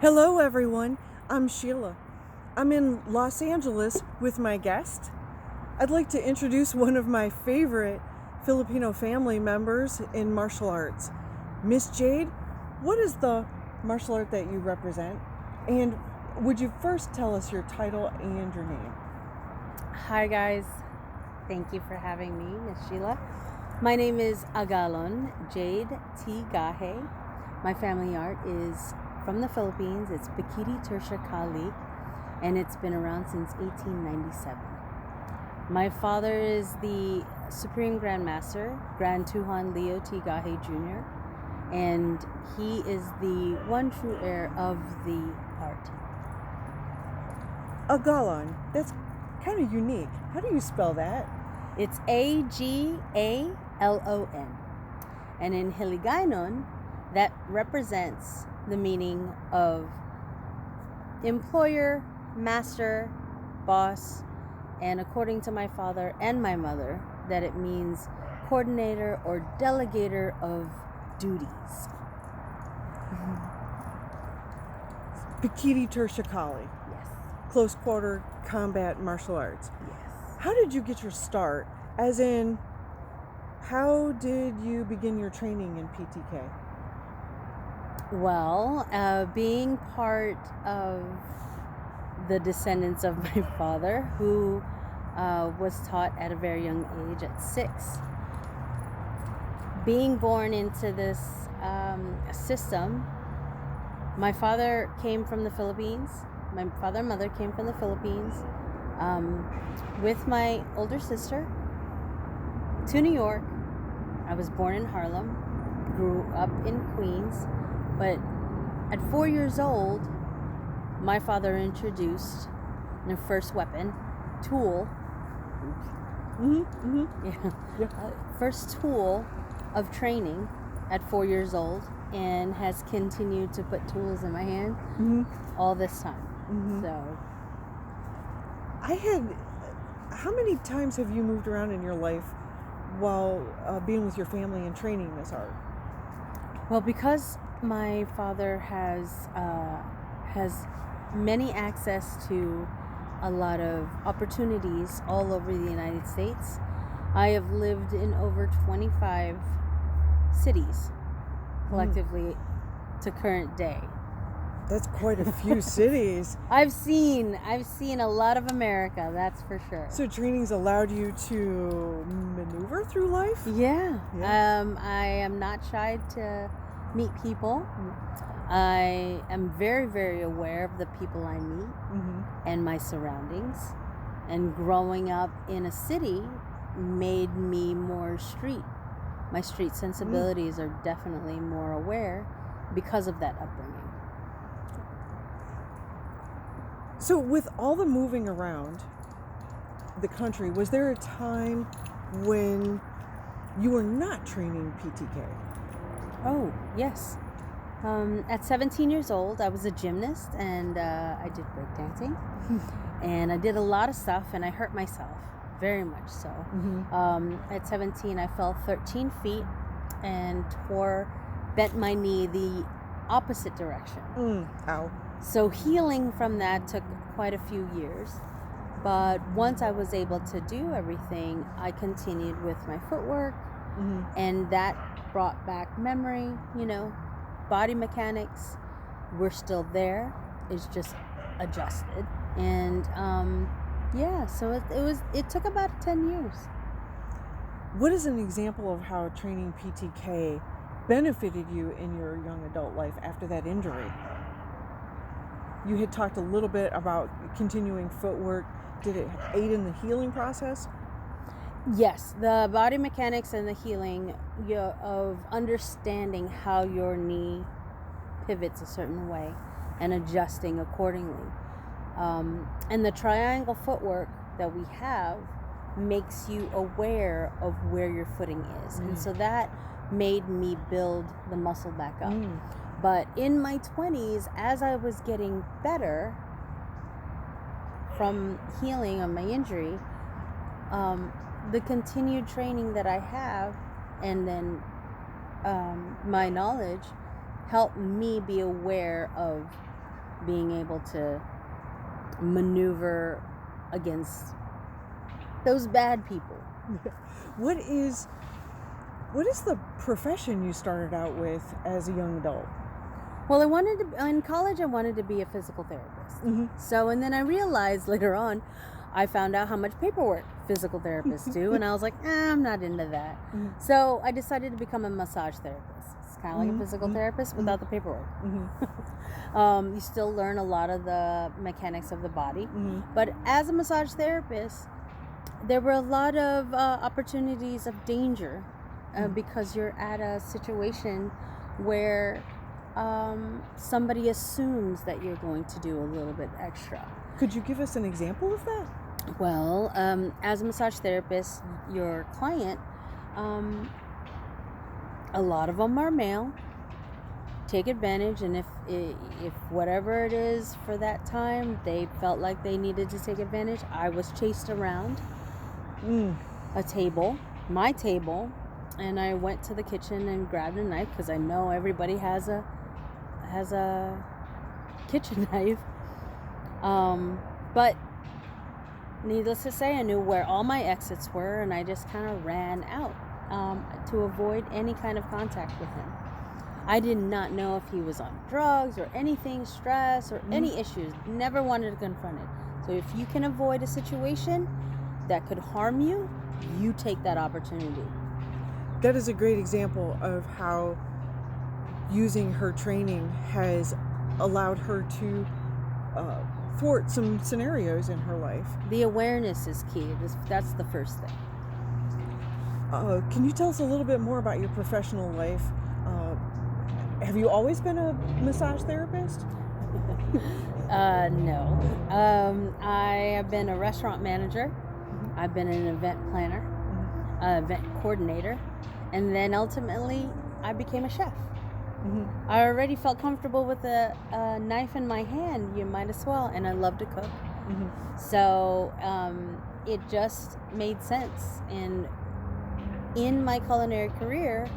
Hello, everyone. I'm Sheila. I'm in Los Angeles with my guest. I'd like to introduce one of my favorite Filipino family members in martial arts. Miss Jade, what is the martial art that you represent? And would you first tell us your title and your name? Hi guys, thank you for having me, Miss Sheila. My name is Agalon Jade T. Gaje. My family art is from the Philippines. It's Pekiti, Tirsia, and it's been around since 1897. My father is the Supreme Grand Master, Grand Tuhan Leo T. Gaje Jr., and he is the one true heir of the art. Agalon, that's kind of unique. How do you spell that? It's Agalon. And in Hiligaynon, that represents the meaning of employer, master, boss, and according to my father and my mother, that it means coordinator or delegator of duties. Pekiti Tirsia Kali. Yes. Close quarter combat martial arts. Yes. How did you get your start? As in, how did you begin your training in PTK? Well, being part of the descendants of my father, who was taught at a very young age, at 6. Being born into this system, my father came from the Philippines. My father and mother came from the Philippines with my older sister to New York. I was born in Harlem, grew up in Queens, but at 4 years old, my father introduced the first weapon, tool. First tool of training at 4 years old, and has continued to put tools in my hand all this time. So, how many times have you moved around in your life while being with your family and training this art? well, because my father has many access to a lot of opportunities all over the United States. I have lived in over 25 cities collectively to current day. That's quite a few cities. I've seen a lot of America, that's for sure. So training's allowed you to maneuver through life? Yeah. I am not shy to meet people. I am very, very aware of the people I meet and my surroundings. And growing up in a city made me more street. My street sensibilities are definitely more aware because of that upbringing. So with all the moving around the country, was there a time when you were not training PTK? Oh, yes. At 17 years old, I was a gymnast, and I did breakdancing. And I did a lot of stuff, and I hurt myself, very much so. At 17, I fell 13 feet and bent my knee the opposite direction. Ow. So healing from that took quite a few years. But once I was able to do everything, I continued with my footwork, and that brought back memory, body mechanics were still there. It's just adjusted. And so it took about 10 years. What is an example of how training PTK benefited you in your young adult life after that injury? You had talked a little bit about continuing footwork. Did it aid in the healing process? Yes, the body mechanics and the healing of understanding how your knee pivots a certain way and adjusting accordingly. And the triangle footwork that we have makes you aware of where your footing is. And so that made me build the muscle back up. But in my 20s, as I was getting better from healing on my injury, the continued training that I have and then my knowledge helped me be aware of being able to maneuver against those bad people. What is the profession you started out with as a young adult? Well, in college, I wanted to be a physical therapist. Mm-hmm. So, and then I realized later on, I found out how much paperwork physical therapists do, and I was like, I'm not into that. Mm-hmm. So I decided to become a massage therapist. It's kind of like a physical therapist without the paperwork. Mm-hmm. You still learn a lot of the mechanics of the body. Mm-hmm. But as a massage therapist, there were a lot of opportunities of danger because you're at a situation where somebody assumes that you're going to do a little bit extra. Could you give us an example of that? Well, as a massage therapist, your client, a lot of them are male. Take advantage, and if whatever it is for that time, they felt like they needed to take advantage. I was chased around a table, my table, and I went to the kitchen and grabbed a knife because I know everybody has a kitchen knife. But needless to say, I knew where all my exits were, and I just kind of ran out to avoid any kind of contact with him. I did not know if he was on drugs or anything, stress or any issues. Never wanted to confront it. So if you can avoid a situation that could harm you, you take that opportunity. That is a great example of how using her training has allowed her to thwart some scenarios in her life. The awareness is key. That's the first thing. Can you tell us a little bit more about your professional life? Have you always been a massage therapist? No. I have been a restaurant manager. I've been an event planner, event coordinator, and then ultimately I became a chef. I already felt comfortable with a knife in my hand, you might as well, and I love to cook. So it just made sense. And in my culinary career,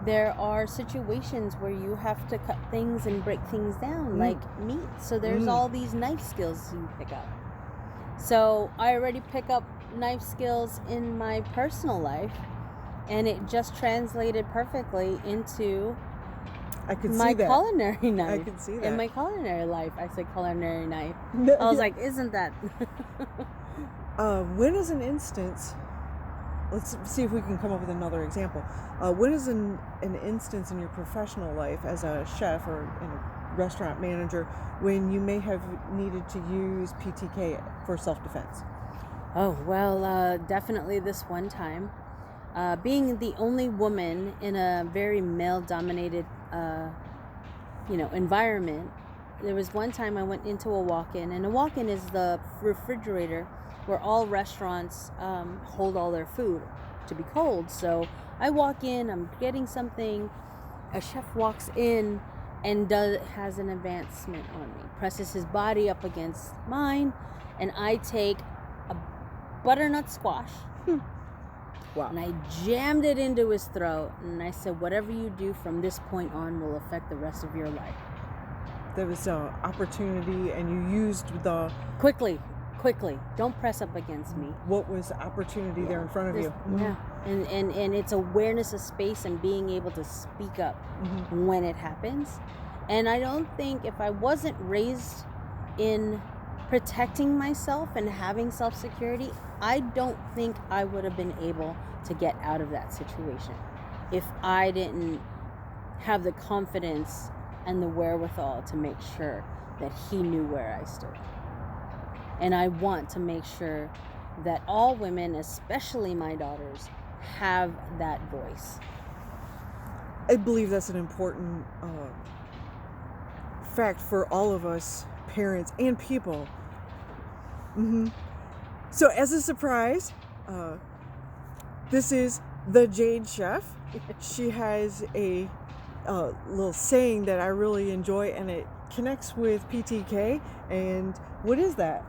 there are situations where you have to cut things and break things down, like meat. So there's all these knife skills you pick up. So I already pick up knife skills in my personal life, and it just translated perfectly into my culinary knife. I can see that. In my culinary life. I said culinary knife. I was like, isn't that... When is an instance... Let's see if we can come up with another example. When is an instance in your professional life as a chef or in a restaurant manager when you may have needed to use PTK for self-defense? Oh, well, definitely this one time. Being the only woman in a very male-dominated, environment, there was one time I went into a walk-in, and a walk-in is the refrigerator where all restaurants hold all their food to be cold. So I walk in, I'm getting something, a chef walks in and has an advancement on me, presses his body up against mine, and I take a butternut squash. Wow. And I jammed it into his throat, and I said, whatever you do from this point on will affect the rest of your life. There was an opportunity, and you used the... Quickly, don't press up against me. What was opportunity there in front of you? Yeah, and it's awareness of space and being able to speak up when it happens. And I don't think, if I wasn't raised in protecting myself and having self-security, I don't think I would have been able to get out of that situation if I didn't have the confidence and the wherewithal to make sure that he knew where I stood. And I want to make sure that all women, especially my daughters, have that voice. I believe that's an important fact for all of us, parents and people. So as a surprise, this is the Jade Chef. She has a little saying that I really enjoy, and it connects with PTK. And what is that?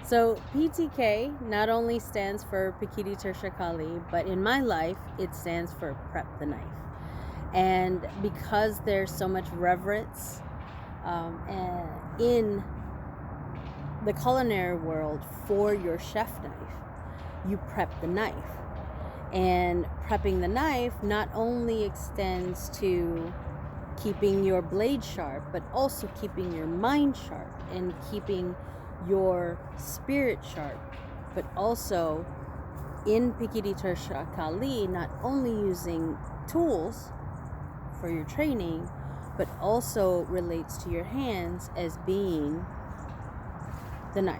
So PTK not only stands for Pekiti, Tirsia, Kali, but in my life, it stands for Prep the Knife. And because there's so much reverence and in the culinary world, for your chef knife, you prep the knife. And prepping the knife not only extends to keeping your blade sharp, but also keeping your mind sharp and keeping your spirit sharp, but also in Pekiti Tirsia Kali, not only using tools for your training, but also relates to your hands as being the knife.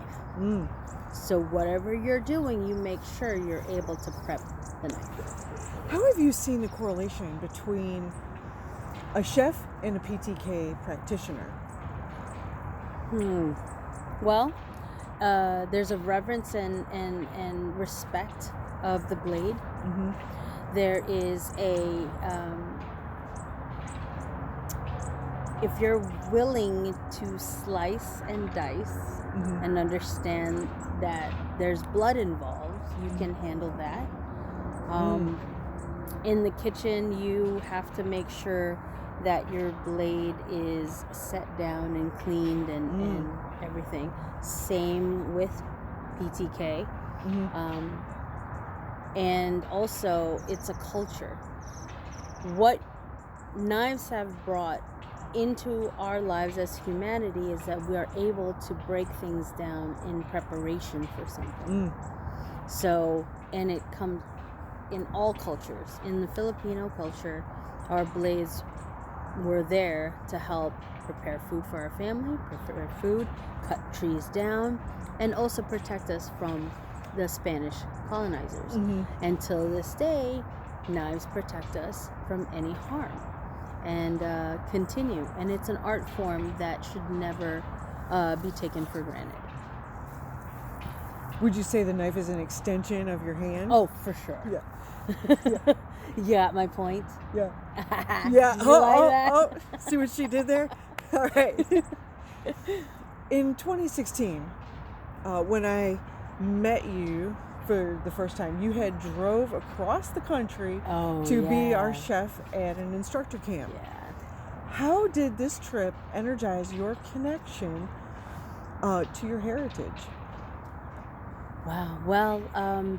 So whatever you're doing, you make sure you're able to prep the knife. How have you seen the correlation between a chef and a PTK practitioner? Well, there's a reverence and respect of the blade. There is a if you're willing to slice and dice and understand that there's blood involved, you can handle that. In the kitchen, you have to make sure that your blade is set down and cleaned and everything. Same with PTK. And also, it's a culture. What knives have brought into our lives as humanity is that we are able to break things down in preparation for something. So, and it comes in all cultures. In the Filipino culture, our blades were there to help prepare food for our family, prepare food, cut trees down, and also protect us from the Spanish colonizers. And till this day, knives protect us from any harm and continue. And it's an art form that should never be taken for granted. Would you say the knife is an extension of your hand? Oh, for sure. Yeah. You got my point? Yeah. Yeah. Oh, see what she did there? All right. In 2016, when I met you for the first time, you had drove across the country to be our chef at an instructor camp. Yeah. How did this trip energize your connection to your heritage? Wow. Well,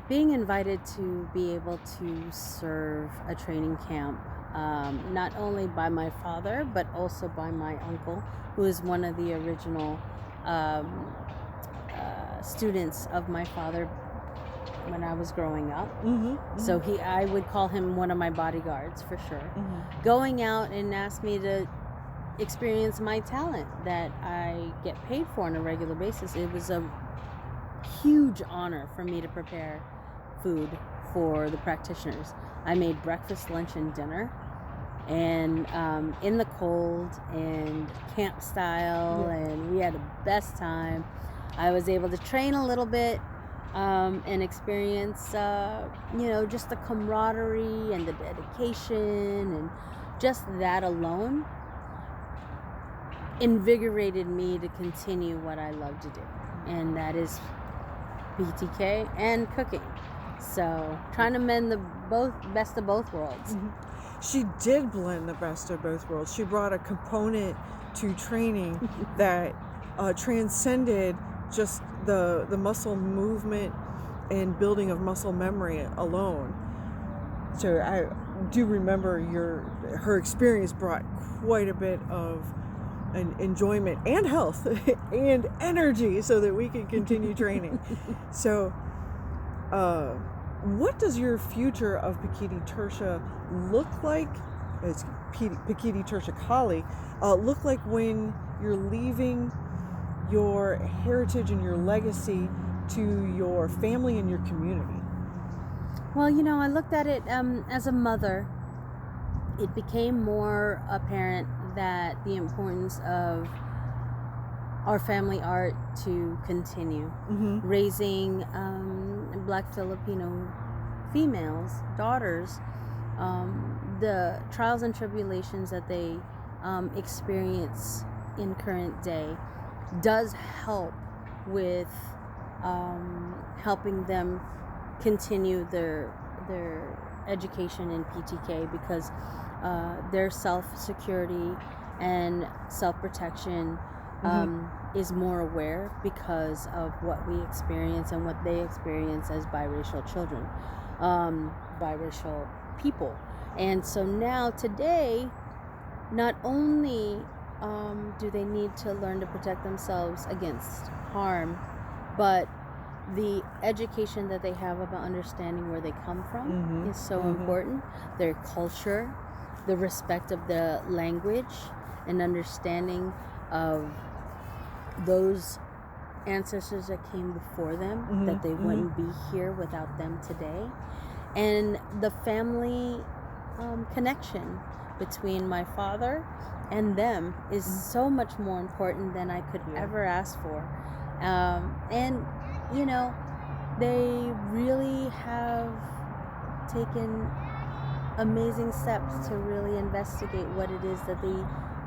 being invited to be able to serve a training camp, not only by my father, but also by my uncle, who is one of the original students of my father when I was growing up. So I would call him one of my bodyguards for sure. Going out and asked me to experience my talent that I get paid for on a regular basis. It was a huge honor for me to prepare food for the practitioners. I made breakfast, lunch, and dinner, and in the cold and camp style, and we had the best time. I was able to train a little bit and experience, just the camaraderie and the dedication, and just that alone invigorated me to continue what I love to do, and that is PTK and cooking. So trying to mend the best of both worlds. She did blend the best of both worlds. She brought a component to training that transcended just the muscle movement and building of muscle memory alone. So I do remember her experience brought quite a bit of an enjoyment and health and energy so that we can continue training. So what does your future of Pekiti Tirsia look like? It's Pekiti Tirsia Kali look like when you're leaving your heritage and your legacy to your family and your community? Well, I looked at it as a mother. It became more apparent that the importance of our family art to continue. Raising Black Filipino females, daughters, the trials and tribulations that they experience in current day does help with helping them continue their education in PTK, because their self-security and self-protection is more aware because of what we experience and what they experience as biracial children, biracial people. And so now today, not only do they need to learn to protect themselves against harm, but the education that they have about understanding where they come from is so important. Their culture, the respect of the language, and understanding of those ancestors that came before them, that they wouldn't be here without them today. And the family connection between my father and them is so much more important than I could ever ask for. And, you know, they really have taken amazing steps to really investigate what it is that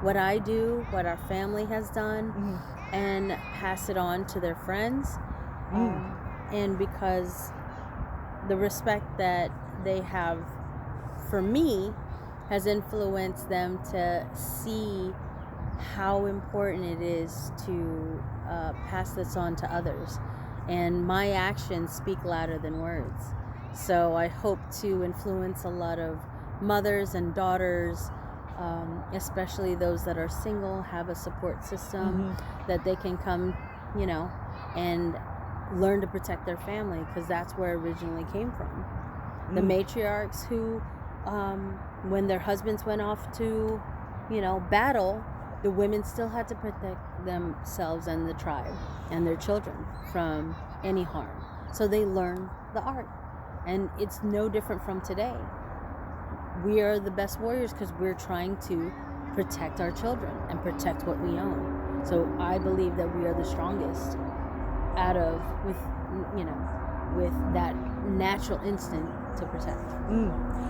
what I do, what our family has done, and pass it on to their friends. And because the respect that they have for me has influenced them to see how important it is to pass this on to others. And my actions speak louder than words. So I hope to influence a lot of mothers and daughters, especially those that are single, have a support system that they can come, you know, and learn to protect their family, because that's where it originally came from. The matriarchs who, when their husbands went off to, you know, battle, the women still had to protect themselves and the tribe and their children from any harm. So they learned the art. And it's no different from today. We are the best warriors because we're trying to protect our children and protect what we own. So I believe that we are the strongest with that natural instinct to protect.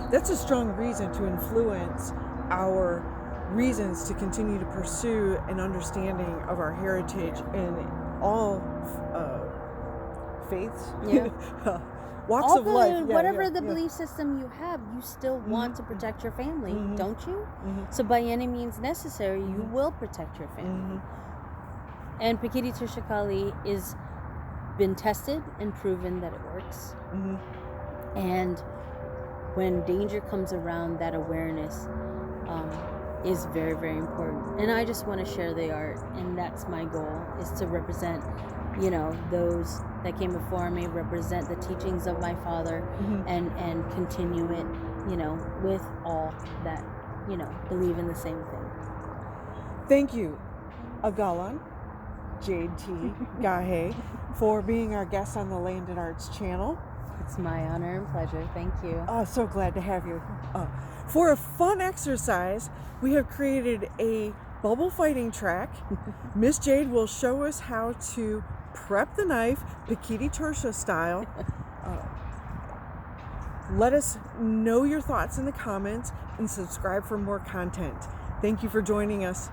That's a strong reason to influence our reasons to continue to pursue an understanding of our heritage in all faiths, walks All of life. Whatever the belief system you have, you still want to protect your family, don't you? So by any means necessary, you will protect your family. And Pekiti Tirsia Kali is been tested and proven that it works. And when danger comes around, that awareness is very, very important. And I just want to share the art, and that's my goal, is to represent, you know, those that came before me, represent the teachings of my father, and continue it, you know, with all that, you know, believe in the same thing. Thank you, Agalon Jade T, Gaje, for being our guest on the Landed Arts channel. It's my honor and pleasure. Thank you. So glad to have you. For a fun exercise, we have created a bubble fighting track. Miss Jade will show us how to prep the knife, Pekiti Tirsia style. Let us know your thoughts in the comments and subscribe for more content. Thank you for joining us.